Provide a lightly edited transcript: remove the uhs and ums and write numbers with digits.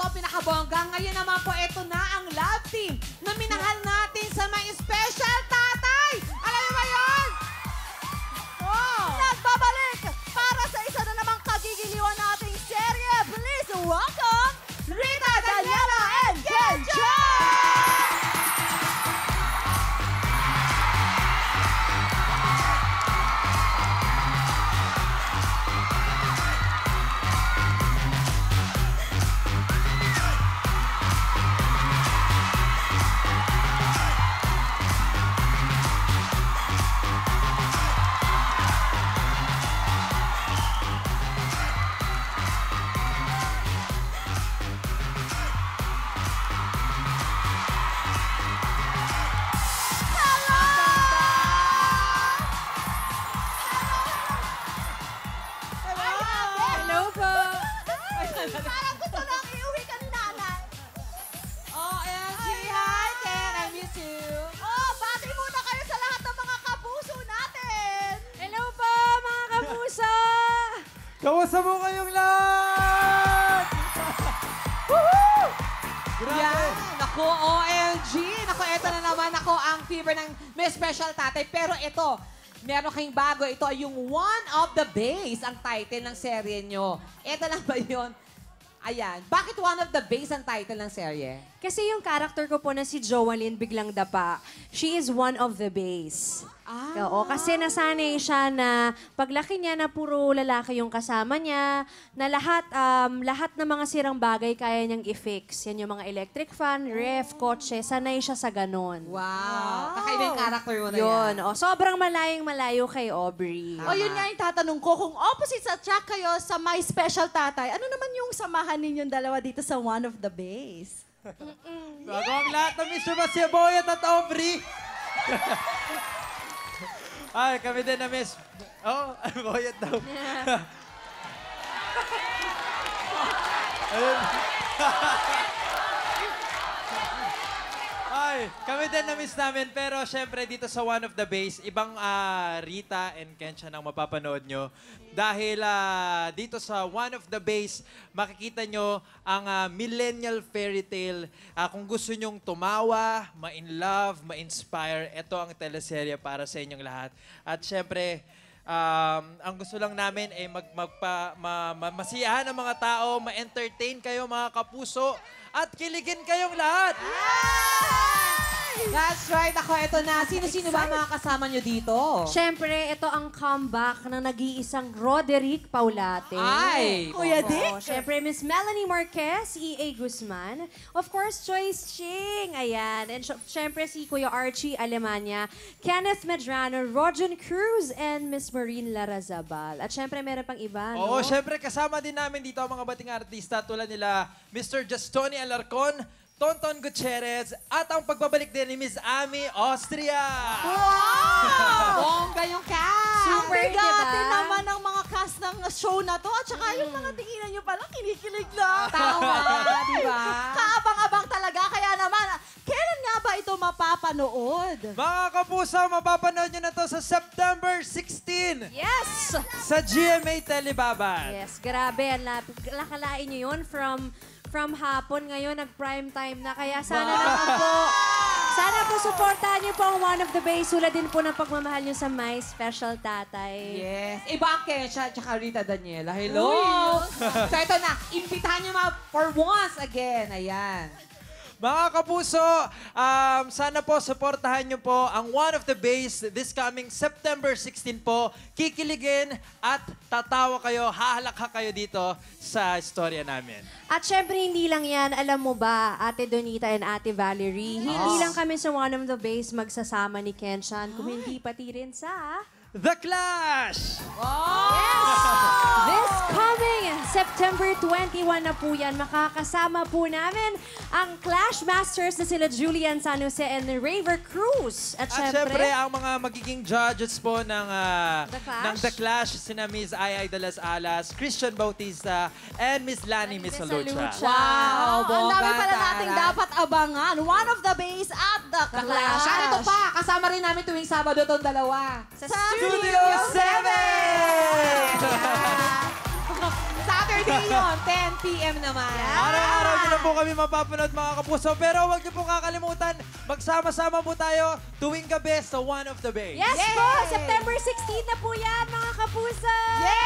ito ang pinakabongga. Ngayon naman po, ito na ang love team na minahal natin sa may special tatay. Alam niyo ba yun? Oh. Nagbabalik para sa isa na namang kagigiliwan nating serye. Please welcome Rita, Daniela, and Kenja! Parang gusto lang iuwi ka ni nanay. OMG, hi Ken, I miss you. Oh, bati muna kayo sa lahat ng mga kapuso natin. Hello po, mga kapuso! Kamusta mo kayong lahat? Yan. Naku, OMG. Naku, eto na naman ako ang fever ng may special tatay. Pero ito, meron kayong bago. Ito ay yung One of the Base, ang title ng serye nyo. Ito lang ba yun? Ayan. Bakit One of the Base ang title ng serye? Kasi yung character ko po na si Joalyn biglang dapa, she is one of the base. Oo, kasi nasanay siya na paglaki niya na puro lalaki yung kasama niya, na lahat ng mga sirang bagay kaya niyang i-fix. Yan yung mga electric fan, ref, kotse, sanay siya sa ganon. Wow. Kakaiba yung character mo na Yun, yan. sobrang malayong-malayo kay Aubrey. O yun nga yung tatanong ko, kung opposite sa track kayo sa My Special Tatay, ano naman yung samahan ninyong dalawa dito sa One of the Base? Bago ang lahat ng Mr. Boyet at Aubrey. Ay, kami din na Miss. Oh, Boyet daw. Ayun. Ay, kami din na-miss namin. Pero syempre dito sa One of the Base, ibang Rita and Kensha nang mapapanood nyo. Dahil dito sa One of the Base, makikita nyo ang millennial fairy tale. Kung gusto nyong tumawa, ma-in love, ma-inspire, ito ang teleserye para sa inyong lahat. At syempre, ang gusto lang namin ay masiyahan ang mga tao, ma-entertain kayo mga kapuso, at kiligin kayong lahat. That's right. Ako, ito na. Sino-sino ba ang mga kasama nyo dito? Siyempre, ito ang comeback ng nag-iisang Roderick Paulate. Ay! Kuya Dick? Siyempre, Miss Melanie Marquez, E.A. Guzman. Of course, Joyce Ching. Ayan. And siyempre, si Kuya Archie Alemania, Kenneth Medrano, Rojan Cruz, and Miss Maureen Larazabal. At siyempre, meron pang iba, no? Oo, syempre kasama din namin dito ang mga bating artista tulad nila Mr. Justoni Alarcon, Tonton Gutierrez, at ang pagbabalik din ni Miss Ami Austria. Wow! Bongga yung cast! Super, Bigati diba? naman ang mga cast ng show na to. At saka yung mga tinginan nyo palang kinikilig na. Tama, di ba? Kaabang-abang talaga. Kaya naman, kailan nga ba ito mapapanood? Mga kapuso, mapapanood nyo na to sa September 16 Yes! sa GMA Telebabad. Yes, grabe. Nakalain nyo yun from hapon ngayon, nag-prime time na. Kaya sana po supportahan niyo po ang One of the Base. Sula din po ng pagmamahal niyo sa My Special Tatay. Yes. Iba ang Kensha at saka Rita Daniela. Hello! So ito na, imbitahan nyo for once again. Ayan. Mga kapuso, sana po supportahan nyo po ang One of the Base this coming September 16 po. Kikiligin at tatawa kayo, hahalakha kayo dito sa istorya namin. At syempre, hindi lang yan. Alam mo ba, Ate Donita and Ate Valerie, hindi lang kami sa One of the Base magsasama ni Kenshan, kung hindi pati rin sa... The Clash! This coming September 21 na po yan, makakasama po namin ang Clash Masters na sila Julian San Jose and Raver Cruz. At Syempre, ang mga magiging judges po ng The Clash? The Clash, sina Miss Ay de las Alas, Christian Bautista, and Miss Lani Misalucha. Wow! Ang Bongga, dami pala nating taray. dapat abangan. One of the Base at the Clash. At ito pa, kasama rin namin tuwing Sabado itong dalawa. Sa Studio 7! Saturday yun, 10 p.m. naman. Araw-araw nyo na po kami mapapanood mga kapuso. Pero huwag niyo po kakalimutan, magsama-sama po tayo tuwing gabi sa One of the Base. Yes po! September 16 na po yan, mga kapuso! Yay!